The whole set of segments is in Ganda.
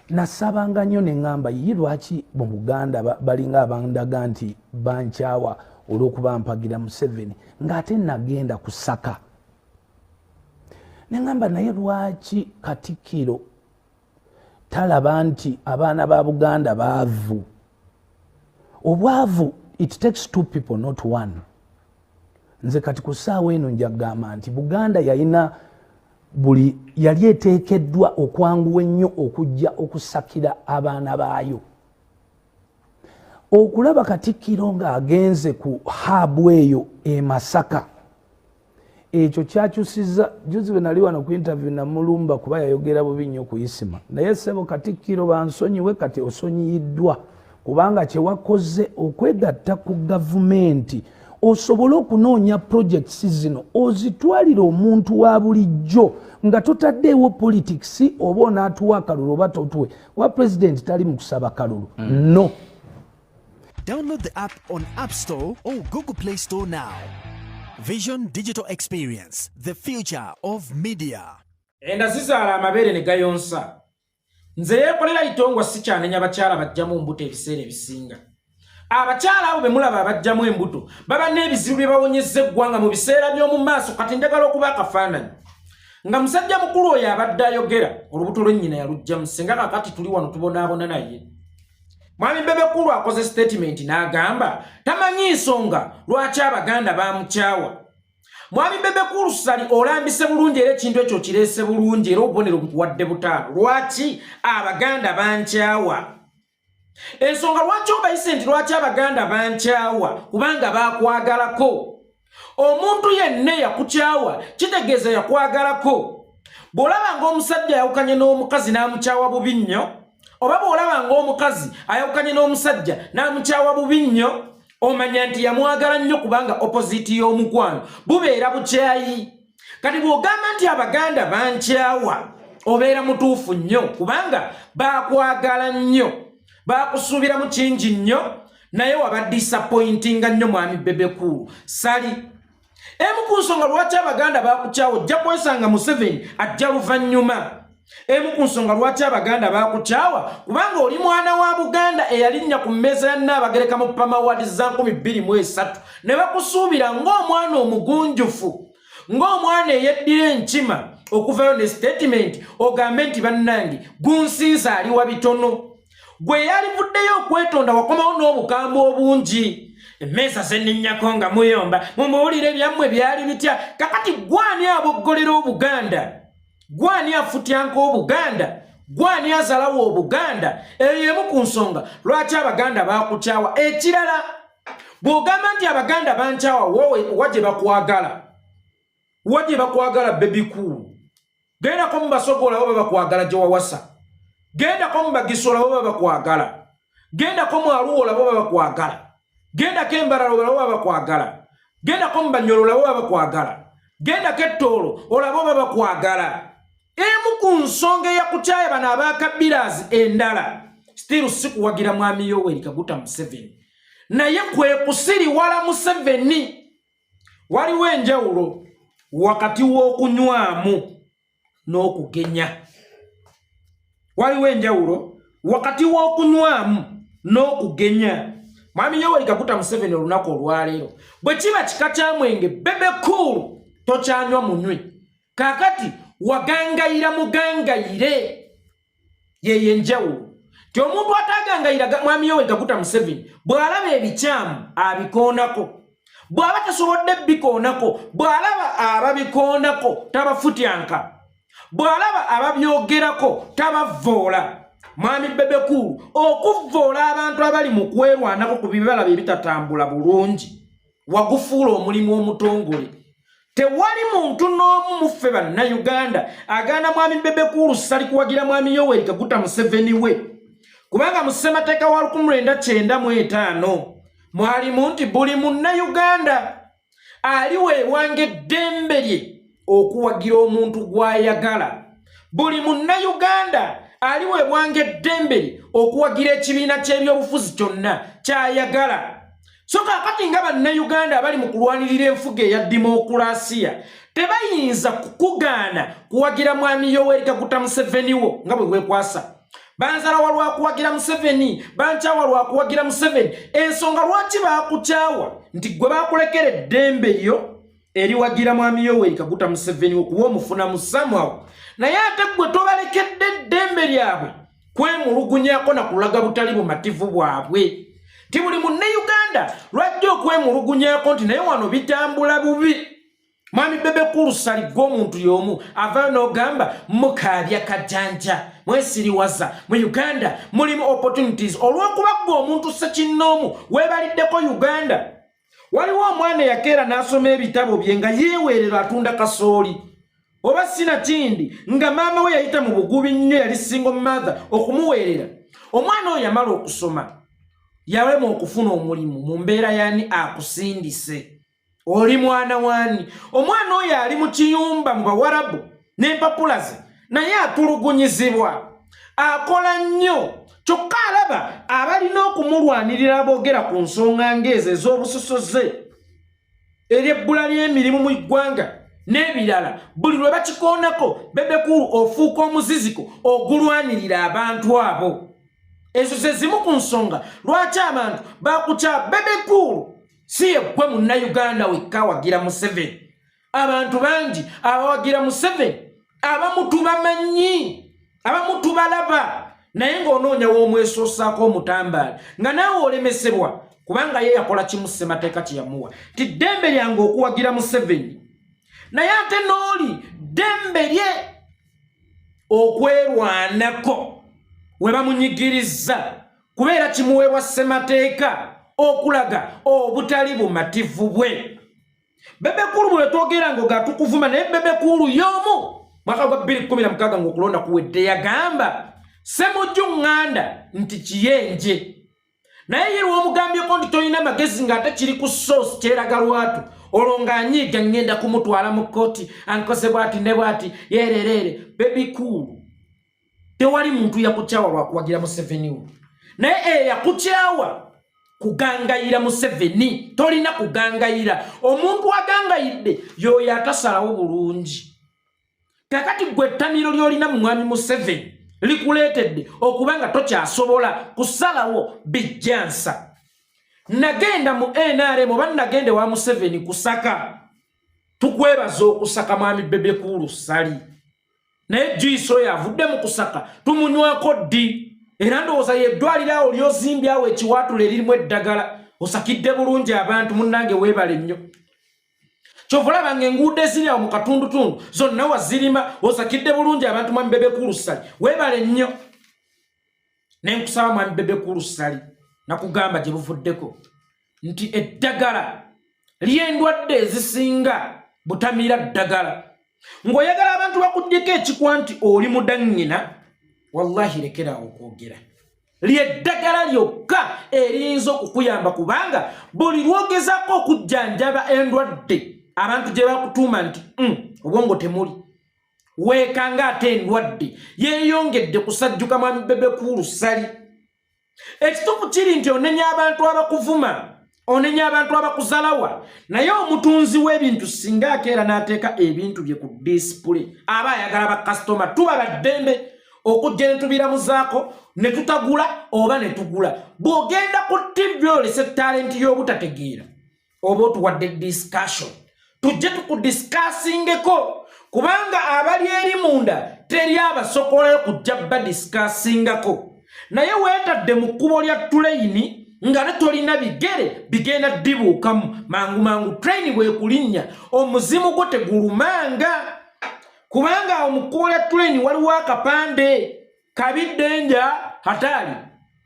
nasabanga nnyo ne ŋŋamba ye lwaki mu Buganda balinga abandaga nti bankyawa olw'okuba mpagira Museveni ng'ate nagenda kusaka. Ne ŋŋamba naye lwaki Katikkiro talaba nti abaana ba Buganda baavu? Obwavu, it takes two people not one. Nze kati ku ssaawa eno nja kugamba nti Buganda yali eteekeddwa okwanguwa ennyo okujja okusakira abaana baayo. Okulaba Katikkiro ng'agenze ku haabu eyo e Masaka, ekyo kyakyusizza. Juzi bwe nali wano ku interview na Mulumba kuba yayogera bubi nnyo ku Isima. Naye ssebo Katikkiro bansonyiwe, kati osonyiyiddwa kubanga kye wakoze okwegatta ku gavumenti osobole okunoonya projects zino ozitwalira omuntu wa bulijjo nga totaddeewo politics oba onaatuwa akalulu oba totuwe. Wa president tali mu kusaba kalulu. No. Download the app on App Store or Google Play Store now. Vision Digital Experience, the future of media. Enda zizaala amabere ne gayonsa. Nze yeekolera itongwa si kyanenya bakyala bajjamu embuto ebiseera ebisinga. Abakyala abo be mulaba abajjamu embuto baba n'ebizibu bye bawonyezza eggwanga mu biseera by'omu maaso. Kati njagala okuba akafaananyi nga musajja mukulu oyo abadde ayogera olubuto lw'ennyina yalugjamu. Singa kakati tuli wano tubonaabona naye. Mwami Bebe Kulu akoze statement n'agamba tamanyi nsonga lwaki Abaganda bamukyawa. Mwami Bebe Kulu sali olambise bulungi era ekintu ekyo kireese bulungi era obubonero bukuwadde butaano. Lwaki Abaganda bankyawa? Ensonga lwaki obayise nti lwaki Abaganda bankyawa? Kubanga bakwagalako. Omuntu yenna yakukyawa kitegeeza yakwagalako. Bw'olaba ng'omusajja yawukanye n'omukazi n'amukyawa bubi nnyo, oba bw'olaba ng'omukazi ayawukanye n'omusajja n'amukyawa bubi nnyo, omanya nti yamwagala nnyo kubanga opposite y'omukwano bubeera bukyayi. Kati bw'ogamba nti Abaganda bankyawa obeera mutuufu nnyo kubanga bakwagala nnyo, bakusuubira mu kingi nnyo, naye waba disappointinga nnyo Mwami Bebe Kulu. Sali emu ku nsonga lwaki Abaganda bakukyawa ojja kwesanga Museveni ajja luvannyuma. Emu ku nsonga lwaki Abaganda bakukyawa kubanga oli mwana wa Buganda eyalinnya ku mmeeza ya Nnaabagereka mu Pama Awards za 2023 ne bakusuubira ng'omwana omugunjufu, ng'omwana eyeddira enkima okuvayo ne statement ogambe nti bannange gunsinza ali wa bitono. Gwe yalivuddeyo okwetonda wakomawo n'obukambwe obungi. Emmeeza zenninnyako nga muyomba mumuwulire byammwe byali bitya. Kakati gwani aboggolera Obuganda? Gwani afutyanka Obuganda? Gwani azalawo Obuganda? Eyo emu ku nsonga lwaki Abaganda bakukyawa. Ekirala bw'ogamba nti Abaganda bankyawa wowe wajje bakwagala. Wajje bakwagala Bebe Kulu. Gendako mu Basogola baba bakwagala gye wawasa. Gendako mu Bagisola baba bakwagala. Gendako mu Aluwola baba bakwagala. Gendako Embarara baba bakwagala. Gendako mu Banyolola baba bakwagala. Gendako Ettoolo olaba baba bakwagala. Emu ku nsonga eyakukyaye bano abakabirazi endala still sikuwagira Mwami Yoweri Kaguta Museveni, naye kwe kusiriwala Museveni. Waliwo enjawulo wakati w'okunywamu n'okugenya. Waliwo enjawulo wakati w'okunywamu n'okugenya. Mwami Yoweri Kaguta Museveni olunaku olwaleero bwe kiba kika kya mwenge Bebe Kulu tokyanywa munywi. Kakati wagangayira mugangayire. Yeye enjawulo ti omuntu atagangayira Mwami Yoweri Kaguta Museveni bw'alaba ebikyamu abikoonako, bw'aba tasobodde bikoonako, bw'alaba ababikoonako tabafutyanka, bw'alaba ababyogerako tabavoola. Mwami Bebe Kulu okuvoola abantu abali mu kwerwanako ku bibala bye bitatambula bulungi wagufuula omulimu omutongole. Tewali muntu n'omu mu ffe Bannayuganda agaana Mwami Bebe Kulu sali kuwagira Mwami Yoweri Kaguta Museveni we, kubanga mu ssemateeka wa 1995 mwalimu nti buli Munnayuganda aliweebwanga eddembe lye okuwagira omuntu gw'ayagala. Buli Munnayuganda aliweebwanga eddembe lye okuwagira ekibiina ky'ebyobufuzi kyonna ky'ayagala. So kakati nga Bannayuganda abali mu kulwanirira enfuga eya dimokulaasiya tebayinza kukugaana kuwagira Mwami Yoweri Kaguta Museveni wo nga bwe weekwasa. banzala walwa kuwagira Museveni banchawa walwa kuwagira Museveni ensonga lwaki bakukyawa nti gwe bakulekera eddembe lyo eriwagira mwami Yoweri Kaguta Museveni okuwa omufuna musamwawo naye ate gwe tobalekedde eddembe lyabwe kwemulugunyako na kulaga butali bumativu bwabwe ti buli munne Uganda lwajja okwemulugunyako nti naye wano bitambula bubi mwami Bebe Kurusali gw'omuntu y'omu avayo n'ogamba mukaabya kajanja mwesiriwaza mu Uganda mulimu opportunities olw'okuba gwe omuntu ssekinnoomu weebaliddeko Uganda waliwo omwana yakeera n'asoma ebitabo bye nga yeeweerera atunda kasooli oba sina kindi nga maama we yayita mu bugubi nnyo yali single mother okumuweerera omwana oyo yamala okusoma yawema okufuna omulimu mu mbeera yani akusindise oli mwana wani omwana oyo ali mu kiyumba mu Bawarabu n'empapula ze naye atulugunyizibwa akola nnyo kyokka alaba abalina okumulwanirira boogera ku nsonga ng'ezo ez'obusosoze ery'ebbula ly'emirimu mu ggwanga n'ebirala buli lwe bakikoonako Bebe Kulu ofuuka omuziziko ogulwanirira abantu abo ezo ze zimu ku nsonga lwaki abantu bakukya Bebe Kulu si yegwe munnayuganda wekka awagira Museveni abantu bangi abawagira Museveni abamu tubamanyi abamu tubalaba naye ng'onoonya w'omwesoosaako omutambaala nga naawe olemesebwa kubanga ye yakola kimu ssemateeka kye yamuwa ti ddembe lyange okuwagira Museveni naye ate n'oli ddembe lye okwerwanako we bamunyigiriza kubeera kimuweebwa ssemateeka okulaga obutali bumativu bwe Bebe Kulu bwe twogera ngo gatukuvuma naye Bebe Kulu y'omu mwaka gwa 2016 ng'okulonda kuwedde yagamba semujju ŋŋanda nti kiyenje naye ye lw'omugambyeko nti tolina magezi ng'ate kiri ku source kyeraga lwatu olwo ng'anyiiga ŋŋenda kumutwala mu kkooti ankoze bw'ati ne bw'ati yeerereere Bebe Kulu tewali muntu yakukyawa lwakuwagira Museveni we naye yakukyawa kugangayira Museveni tolina kugangayira omuntu agangayidde yoyo atasalawo bulungi kakati gwe ettamiro ly'olina mu mwami Museveni likuleetedde okubanga tokyasobola kusalawo bijjansa nagenda mu NRM oba nagende wa Museveni kusaka tukwebaza okusaka mwami Bebe Kulu sali naye jiiso yavudde mu kusaka tumunywako ddi era ndowooza yeddwalirawo lyozimbyawo ekiwaatula eririmu eddagala osakidde bulungi abantu munnange weebale nnyo kyovulaba ng'enguudo eziri awo mu katundutundu zonna wazirima osakidde bulungi abantu mwami Bebe Kulu sali weebale nnyo ne nkusaba mwami Bebe Kulu sali nakugamba gye buvuddeko nti eddagala ly'endwadde ezisinga butamira ddagala ng'oyagala abantu bakuddeko ekikwa nti oli mudannyina wallahi lekera okwogera lyeddagala lyokka eriyinza okukuyamba kubanga buli lwogezako okujjanjaba endwadde abantu gye bakutuuma nti obwongo temuli weekanga ate endwadde yeeyongedde kusajjuka mwami Bebe Kulu sali ekituufu kiri nti onenya abantu abakuvuma onenya abantu abakuzalawa naye omutunzi w'ebintu singa akeera n'ateeka ebintu bye ku display aba ayagala bakasitoma tuba baddembe okujja ne tubiramuzaako ne tutagula oba ne tugula bw'ogenda ku TV olese talenti y'obutategeera oba otuwadde discussion tujje tukudiscussingeko kubanga abali eri munda teri abasokolayo kujja badiscussingako naye weetadde mu kkubo lya tuleyini nga ne tolina bigere bigenda ddibuukamu mangu train bwekulinnya omuzimu gwo tegulumanga kubanga omukkubo lya train waliwo akapande kabiddenja hatali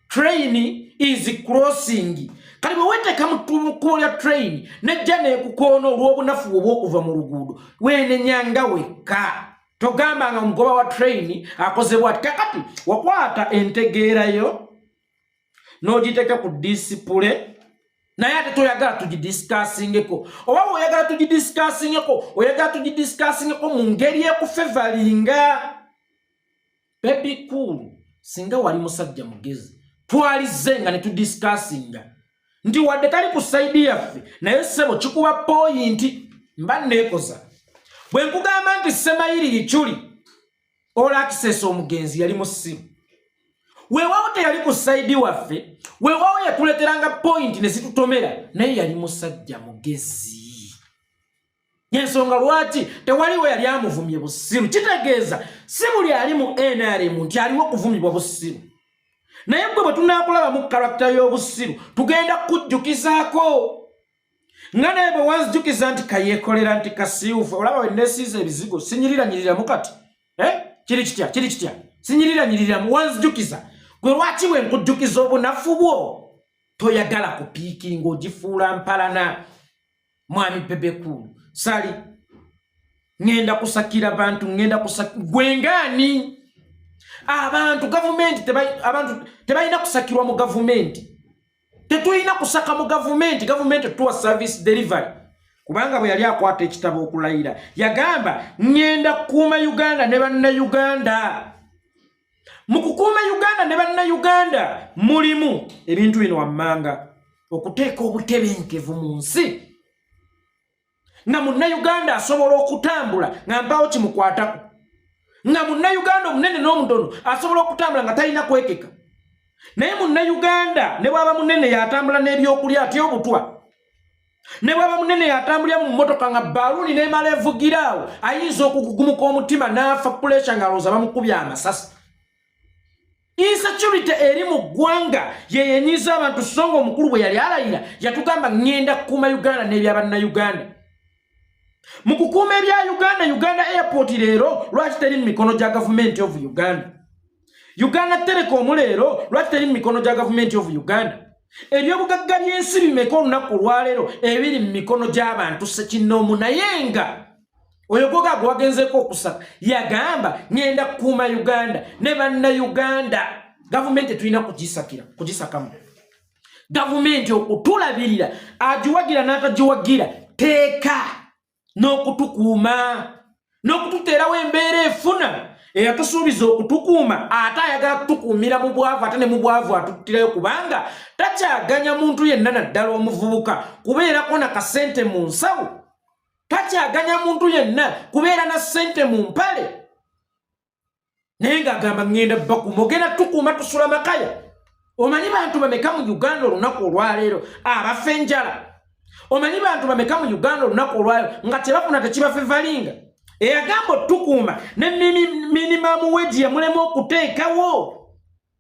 train is crossing kali bwe weteeka mu kkubo lya train nejja neekukoona olw'obunafu obw'okuva mu luguudo weenenyanga wekka togamba nga omugoba wa train akoze bw'ati kakati wakwata entegeerayo n'ogiteeka ku disipule naye ate toyagala tugidiscussingeko oba oyagala tugidiscussingeko mu ngeri ekufevalinga Bebe Kulu singa wali musajja mugezi twalize nga ne tudiscussinga nti wadde tali ku saidi yaffe naye ssebo kikuba poyinti mba neekoza bwe nkugamba nti Semayiri Lichuli all access omugenzi yali mu ssimu weewaawo teyali ku saidi waffe, weewaawo yatuleteranga point ne zitutomera, naye yali musajja mugezi. Yensonga lwaki tewaliwo yali amuvumye bussiru. Kitegeeza si buli ali mu NRM nti aliwo okuvumibwa bussiru. Naye gwe bwe tunaakulaba mu karakita y'obussiru tugenda kujjukizaako. Nga naye bwe wanzijukiza nti kayeekolera nti kasiufu, olaba we neesiiza ebizigo sinyiriranyiriramu kati. Kiri kitya sinyiriranyiriramu wanzijukiza. Gwe lwaki bwe nkujjukiza obunafu bwo toyagala kupiikinga ogifuula mpalana? Mwami Bebe Cool sali ngenda kusakira bantu, ngenda kusakira gwengani abantu government tebayina kusakirwa mu government. Tetuyina kusaka mu government. Government tuwa service delivery. Kubanga bwe yali akwata ekitabo okulayira yagamba ngenda kukuuma Uganda ne bannayuganda. Mu kukuuma Uganda ne bannayuganda mulimu ebintu bino wammanga: okuteeka obutebenkevu mu nsi, nga munnayuganda asobola okutambula nga mpawo kimukwatako, nga munnayuganda omunene n'omutono asobola okutambula nga talina kwekeka. Naye munnayuganda ne bwaba munene yatambula n'ebyokulya atya obutwa, ne bwaba munene yatambulira mu mmotoka nga baluuni n'emala evugiraawo, ayinza okugugumuka omutima n'afa puleesha ng'alowooza bamukubya amasasi. Insecurity eri mu ggwanga yeyenyiza abantu, songa omukulu bwe yali alayira yatugamba ngenda kukuuma Uganda n'ebyabannayuganda. Mu kukuuma ebya Uganda Airport leero lwaki teri mu mikono gya Government of Uganda? Uganda Telecom leero lwaki teri mu mikono gya Government of Uganda? Ebyobugagga by'ensi bimeka olunaku olwaleero ebiri mu mikono gy'abantu ssekinnoomu. Naye nga oyo goga gwagenzeeko okusaka yagamba ngenda kukuuma Uganda ne bannayuganda. Government tulina kugisakamu. Government okutulabirira, agiwagira n'atagiwagira, teeka n'okutukuuma n'okututeerawo embeera efuna eyatusuubiza okutukuuma ate ayagala kutukuumira mu bwavu, ate ne mu bwavu atuttirayo, kubanga takyaganya muntu yenna naddala omuvubuka kubeerako na kasente mu nsawo, takyaganya muntu yenna kubeera na ssente mu mpale. Naye ng'agamba ngenda bakuuma, ogenda tukuuma tusula makaya. Omanyi bantu bameka mu Uganda olunaku olwaleero abafa enjala? Omanyi bantu bameka mu Uganda olunaku olwaleero nga tebafuna tekibafevalinga? Eyagamba otukuuma ne minimum wage yamulema okuteekawo,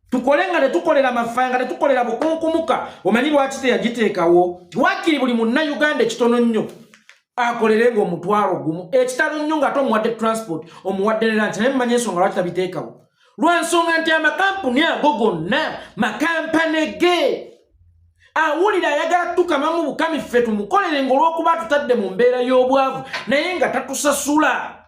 tukole nga tetukolera amafaya, nga tetukolera bukunkumuka. Omanyi lwaki teyagiteekawo? Tiwakiri buli munnayuganda ekitono nnyo akolerenga omutwalo gumu, ekitalo nnyo nga tomuwadde transport, omuwadde ne lanchi. Naye mumanyi ensonga lwaki tabiteekawo? Lwansonga nti amakampuni ago gonna makampane ge. Awulira ayagala tukamamu bukami ffe tumukolerenga olw'okuba tutadde mu mbeera y'obwavu naye nga tatusasula.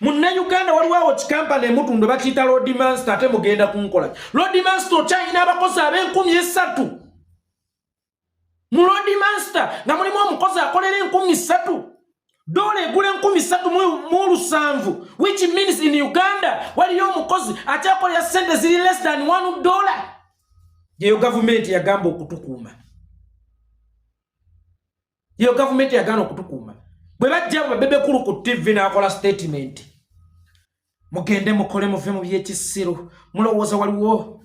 Munnayuganda waliwo awo kikampani emutundu bakiyita Road Master, ate mugenda kunkola. Road Master okyayina abakozi ab'e3,000. Mu Road Master nga mulimu omukozi akolera 3,000. Dola egula 3,700, which means in Uganda waliyo omukozi akyakolera sente ziri less than $1. Yeyo government yagamba okutukuuma. Yeyo government yagamba okutukuuma. Bwe bajja Bebe Cool ku TV n'akola statement, mugende mukole muve mu byekisiro, mulowooza waliwo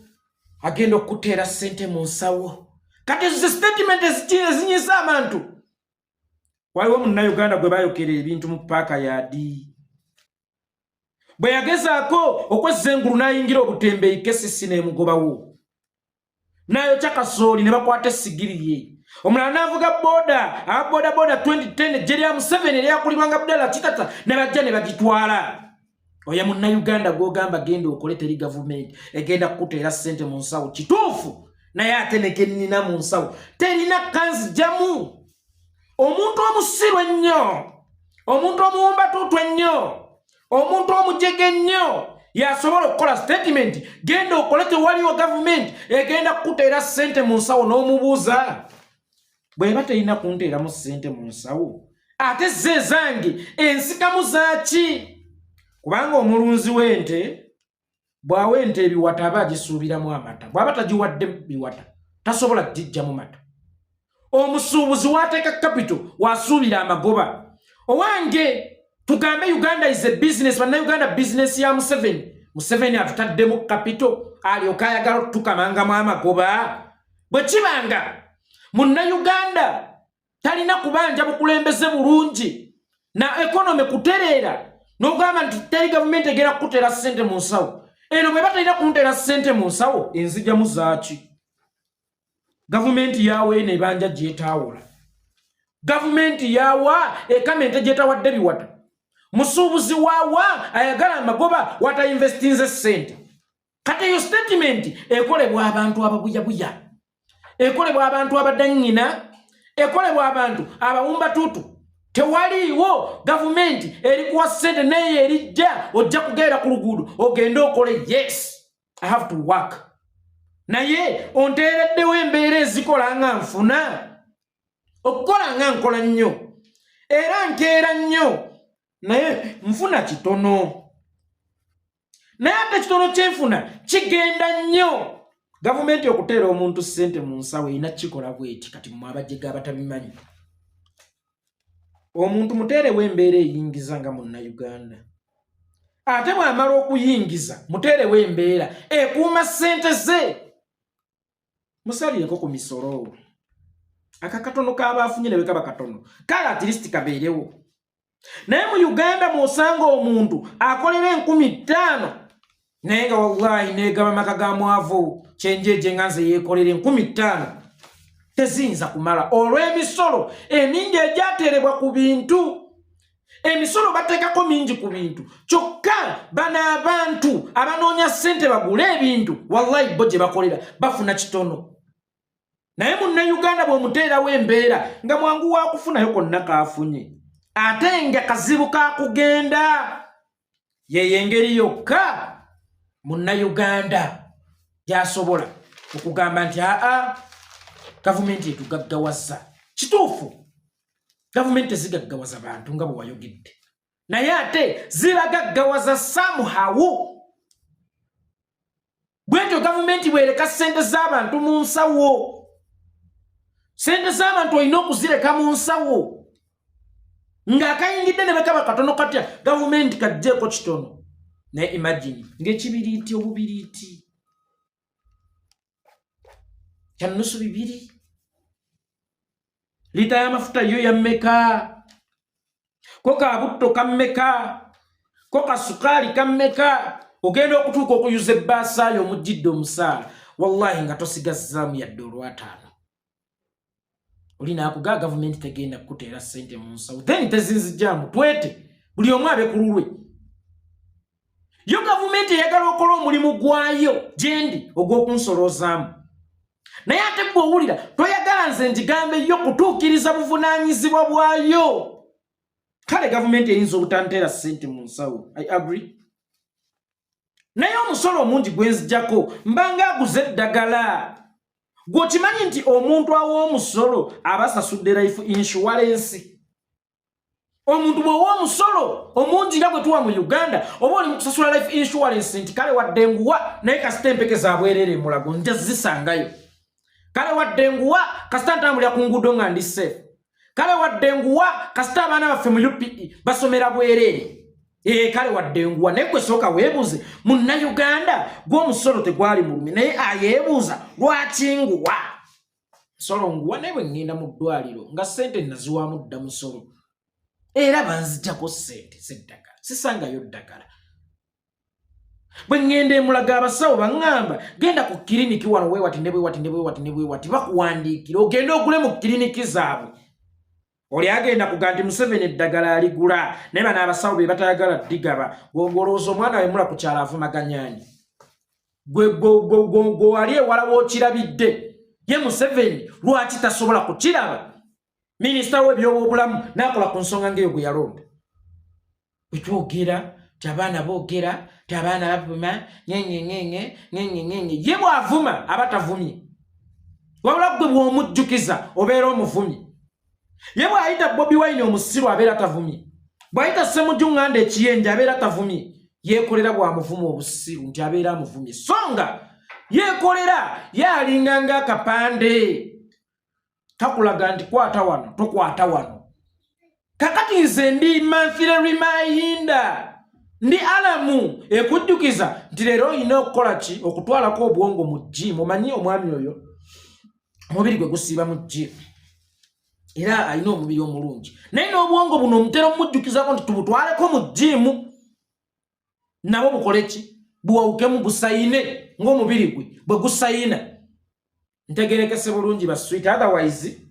agenda okuteera ssente mu nsawo. Kati ezo statement ezinyisa abantu. Waliwo munnayuganda gwe bayokera ebintu mu paaka yadi. Bwe yagezaako okwezza engulu n'ayingira obutembeeyi kesisi n'emugobawo. Nayo kyakasooli ne bakwata essigiri ye. Omulala n'avuga boda, boda 2010 Jerry Museveni eryakulibwanga Abdallah Kitata ne bajja ne bagitwala. Oya munnayuganda gw'ogamba genda okole teri government egenda kukuteera ssente mu nsawo. Kituufu naye ate ne kenina mu nsawo terina kanzi jamu. Omuntu omusiru ennyo, omuntu omuwumbatuutu ennyo, omuntu omujege nnyo yasobola okukola statement genda okole tewaliwo government egenda kukuteera ssente mu nsawo n'omubuuza. Bweba terina kunteeramu ssente mu nsawo ate ze zange ensikamu zaaki? Kubanga omulunzi w'ente bw'awa ente ebiwata aba agisuubiramu amata, bw'aba tagiwadde biwata tasobola kugijjamu mata. Omusuubuzi wateeka capital wasuubira amagoba. Owange tugambe Uganda is a business, bannayuganda business ya Museveni Museveni atutaddemu kapito alyoka ayagala tukamanga amagoba bwe kibanga Munnayuganda talina kubanja bukulembeze bulungi na economy kutereera n'ogamba nti teri government egera kutera ssente mu nsawo eno bwe batalina kuntera ssente mu nsawo enzijjamu zaaki government yawe nebanja gyetaawula government yawa ekamente gyetawadde biwata musuubuzi waawa ayagala amagoba wata investinze ssente kati eyo statement ekolebwa abantu ababuyabuya ekolebwa abantu abadangina ekolebwa abantu abawumba tutu tewaliiwo government erikuwa ssente naye erijja ojja kugenda ku luguudo ogende okole yes I have to work naye onteereddewo embeera ezikola nga nfuna okukola nga nkola nnyo era nkeera nnyo naye nfuna kitono naye ate kitono kyenfuna kigenda nnyo gavumenti okuteera omuntu ssente mu nsawo erina kikola bweti kati mmwe abajjega abatabimanyi omuntu muteerewo embeera eyingiza nga Munnayuganda ate bw'amala okuyingiza muteerewo embeera ekuuma ssente ze musalireko ku misolo akakatono kaba afunye ne kaba katono kale at least kabeerewo naye mu Uganda mwosanga omuntu akolera 50,000 naye nga wallahi negaba maka ga mwavu kyenjeje nganze yekolera 50,000 teziyinza kumala olw'emisolo emingi egyateerebwa ku bintu emisolo bateekako mingi ku bintu kyokka bano abantu abanoonya ssente bagule ebintu wallahi bo gye bakolera bafuna kitono naye Munnayuganda bw'omuteerawo embeera nga mwangu wa kufunayo konna kaafunye ate nga kazibu kakugenda ye engeri yokka Munnayuganda gyasobola okugamba nti gavumenti etugaggawaza kituufu gavumenti ezigaggawaza bantu nga bwe wayogedde naye ate zibagaggawaza somehow bwetyo gavumenti bwereka ssente z'abantu mu nsawo ssente z'abantu olina okuzireka mu nsawo ng'akayingidde ne bekaba katono katya gavumenti kajjeeko kitono naye imagine ng'ekibiriiti obubiriiti kya nnusu 2 lita y'amafuta yo yammeka ko kabutto kammeka ko kasukaali kammeka ogenda okutuuka okuyuza ebbaasa yo omujjidde omusaala wallahi nga tosigazzaamu yadde olwataano olina akugaa gavumenti tegenda kukuteera ssente mu nsawo then tezinzijjaamu twete buli omu abe ku lulwe yo gavumenti eyagala okola omulimu gwayo gyendi ogw'okunsoloozaamu naye ate bw'owulira toyagala nze njigambe yo kutuukiriza buvunaanyizibwa bwayo kale gavumenti eyinza obutanteera ssente mu nsawo I agree naye omusolo omungi gwenzijjako mbanga aguze eddagala gw'okimanyi nti omuntu awa omusolo aba asasudde life insurance omuntu bw'owa omusolo omungi nga bwe tuwa mu Uganda oba oli mu kusasula life insurance nti kale wadde nguwa naye kasita empeke za bwerere mulago nja zisangayo kale wadde nguwa kasita ntambulira ku nguudo nga ndi safe kale wadde nguwa kasita abaana baffe mu UPE basomera bwerere kale wadde nguwa naye gwe sooka weebuuze Munnayuganda gw'omusolo tegwali mulumi naye ayeebuuza lwaki nguwa musolo nguwa naye bwe ngenda mu ddwaliro nga ssente naziwaamu dda musolo era banzijjako ssente z'eddagala sisangayo ddagala bwe ngenda emulaga abasawo baŋŋamba genda ku kiriniki wano weewati ne bwewati ne bwewati ne bwewati bakuwandiikira ogende ogule mu kiriniki zaabwe oli agenda kuga nti Museveni eddagala aligula naye bano abasawo be batayagala digaba gwolowooza omwana wemula ku kyalo avumaganyaani gwe wali ewala wookirabidde ye Museveni lwaki tasobola kukiraba minisita w'ebyobulamu n'akola ku nsonga ng'eyo gwe yalonda etwogera ti abaana boogera ti abaana bavuma nyenyenyenye ye bw'avuma aba tavumye wabula gwe bw'omujjukiza obeera omuvumye ye bw'ayita Bobi Wine omusiru abeera tavumye bw'ayita Ssemujjuŋŋanda ekiyenje abeera tavumye yeekolera bw'amuvuma obusiru nti abeera amuvumye songa yeekolera yalinga ng'akapande kakulaga nti kwata wano tokwata wano kakati nze ndi monthly reminder ndi alamu ekujjukiza nti leero olina okukola ki okutwalako obwongo mu gym. Omanyi omwami oyo omubiri gwe gusiiba mu gym era alina omubiri omulungi naye n'obwongo buno omutera omujjukizako nti tubutwaleko mu gym nabo bukole ki buwawukemu busayine ng'omubiri gwe bwe gusayina. Ntegerekese bulungi baswiti otherwise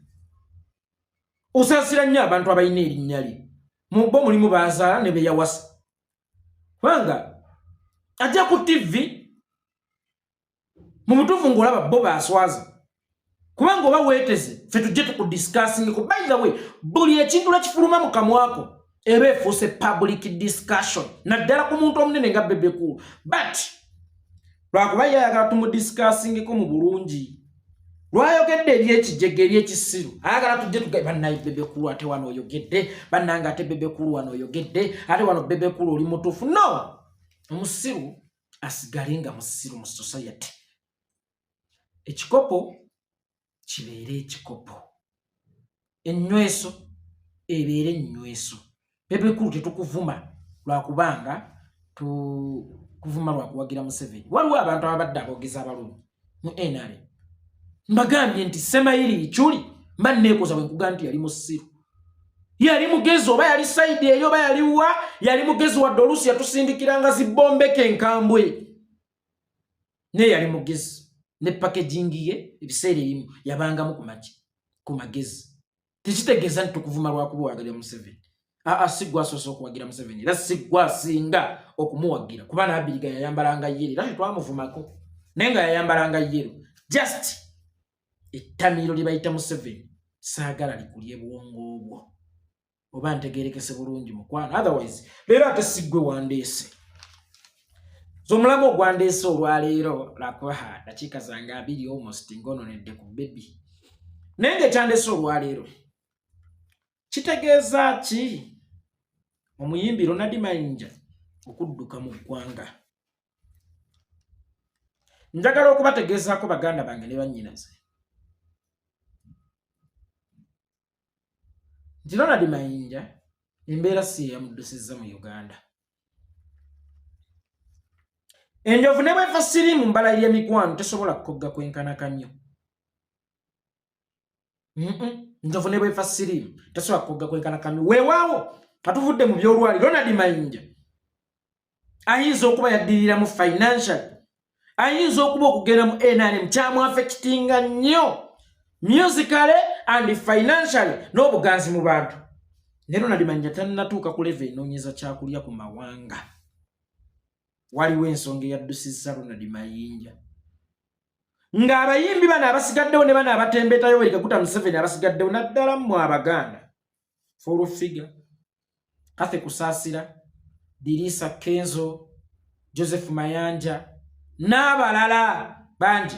osaasira nnyo abantu abalina erinnya lye mu bo mulimu baazaala ne beyawasa kubanga ajja ku TV mu butuufu ng'olaba bo baaswaza kubanga oba weeteze ffe tujje tukudiscussingeko. By the way, buli ekintu lekifuluma mu kamwako eba efuuse public discussion naddala ku muntu omunene nga Bebe Cool, but lwakuba ye ayagala tumudiscussingeko mu bulungi. Lwayogedde ebyekijjege ebyekisiru ayagala tujje tugaye bannaye Bebe Cool ate wano oyogedde bannanga ate Bebe Cool wano oyogedde ate wano Bebe Cool oli mutuufu. No, omusiru asigale nga musiru mu society. Ekikopo kibeere ekikopo, ennyweso ebeere ennyweso. Bebe Cool tetukuvuma lwakubanga tukuvuma lwakuwagira Museveni. Waliwo abantu ababadde aboogeza abalumi mu NRM mbagambye nti Semayiri Ichuli mba neekoza bwe nkuga nti yali musiru, yali mugezi oba yali saidi eyo oba yali wa yali mugezi wadde oluusi yatusindikiranga zibombeke enkambwe naye yali mugezi ne packaging ye ebiseera ebimu yabangamu ku magezi. Tekitegeeza nti tukuvuma lwakuba owagalira Museveni. Si gwe asoose okuwagira Museveni era si gwe asinga okumuwagira kuba Nabiriga yayambalanga yero era tetwamuvumako naye nga yayambalanga yero. Just ettamiro lye bayita Museveni saagala likulye bwongo obwo oba ntegerekese bulungi mukwano. Otherwise leero ate si gwe wandeese. Omulamu ogwandeese olwaleero lwakuba dakiika zange 2 almost ngononedde ku Bebe naye ng'ekyandeese olwaleero kitegeeza ki omuyimbi Ronald Mayinja okudduka mu ggwanga. Njagala okubategeezaako baganda bange ne bannyinaze nti Ronald Mayinja embeera si yamuddusizza mu Uganda. Enjovu ne bwefa siriimu mbalayira mikwano tesobola kukogga kwenkanakanyo. Enjovu ne bwefa siriimu tesobola kukogga kwenkanakanyo. Weewaawo atuvudde mu byolwali Ronald Mayinja ayinza okuba yaddirira mu financial, ayinza okuba okugenda mu NRM kyamwafekitinga nnyo musically and financially n'obuganzi mu bantu. Ne Ronald Mayinja tannatuuka ku level enoonyeza kyakulya ku mawanga. Waliwo ensonga eyaddusizza Ronald Mayinja ng'abayimbi bano abasigaddewo ne bano abatembeetayo Yoweri Museveni abasigaddewo naddala mmwe Abaganda Full Figure, Kathe Kusaasira, Dirisa Kenzo, Joseph Mayanja n'abalala bangi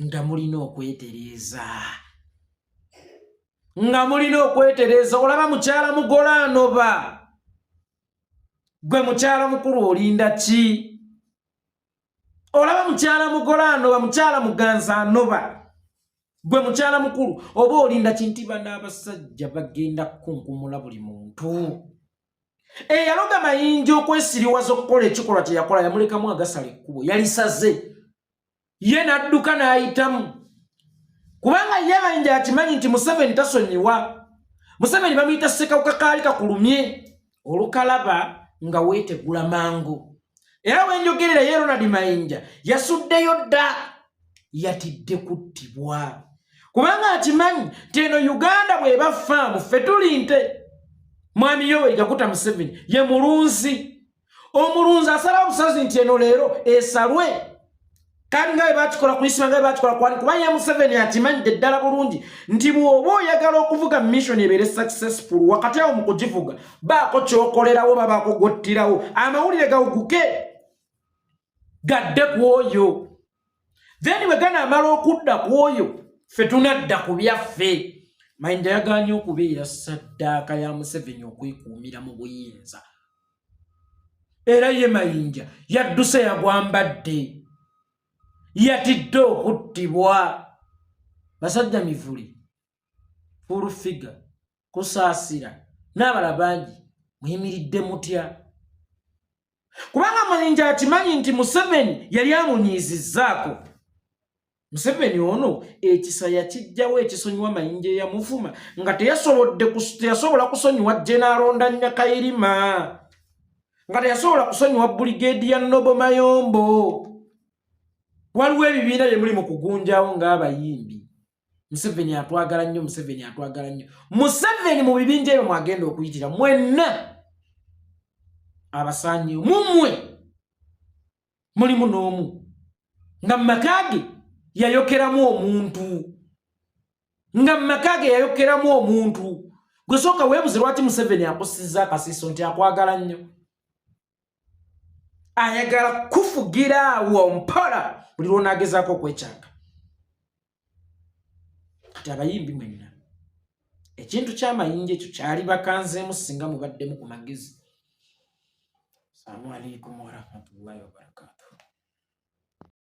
nga mulina okwetereeza. Olaba mukyala mugola anoba gwe mukyala mukulu olinda ki? Olaba mukyala mugola anoba mukyala muganza anoba gwe mukyala mukulu oba olinda ki? Nti bano abasajja bagenda kunkumula buli muntu. Eyaloga Mayinja okwesiriwaza okukola ekikolwa kye yakola yamulekamu agasala ekkubo yalisaze ye n'adduka n'ayitamu kubanga ye Mayinja akimanyi nti Museveni tasonyiwa. Museveni bamuyita ssekawuka kaali kakulumye olukalaba nga weetegula mangu. Era wenjogerera ye Ronald Mayinja yasuddeyo dda yatidde kuttibwa kubanga akimanyi nti eno Uganda bw'eba faamu ffe tuli nte. Mwami Yoweri Museveni ye mulunzi. Omulunzi asalawo busazi nti eno leero esalwe kandi nga bwe bakikola ku Isima nga bwe bakikola kwani kuba ye Museveni akimanyidde ddala bulungi nti bw'oba oyagala okuvuga mission ebeere successful wakati awo mu kugivuga baako kyokolerawo babaako gottirawo amawulire gawuguke gadde ku oyo. Then bwe ganaamala okudda ku oyo ffe tunadda ku byaffe. Mayinja yagaanye okubeera saddaaka ya Museveni okwekuumira mu buyinza. Era ye Mayinja yadduse yagwambadde yatidde okuttibwa. Basajja mivuli Full Figure Kusaasira n'abala bangi muyimiridde mutya? kubanga Mayinja atimanyi nti Museveni yali amunyiizizzaako. Museveni ono ekisa yakijjawo ekisonyiwa Mayinja eyamuvuma nga teyasobola kusonyiwa General Ndanya Kayirima, nga teyasobola kusonyiwa Brigadier Nobo Mayombo. Waliwo ebibiina bye muli mu kugunjaawo ng'abayimbi. Museveni atwagala nnyo, Museveni atwagala nnyo. Museveni mu bibinja ebyo mwagenda okuyitira mwenna abasaanyi mumwe mulimu n'omu nga mmakage yayokeramu omuntu, nga mmakage yayokeramu omuntu. Gwe sooka weebuze lwaki Museveni akusizza akasiiso nti akwagala nnyo. Ayagala kufugira awo mpola buli lw'onaagezaako okwekyanga. Kati abayimbi mwenna ekintu ky'amayinja ekyo kyali bakanzeemu singa mubaddemu ku magezi. Assalamu alaikum warahmatullahi wabarakatuh.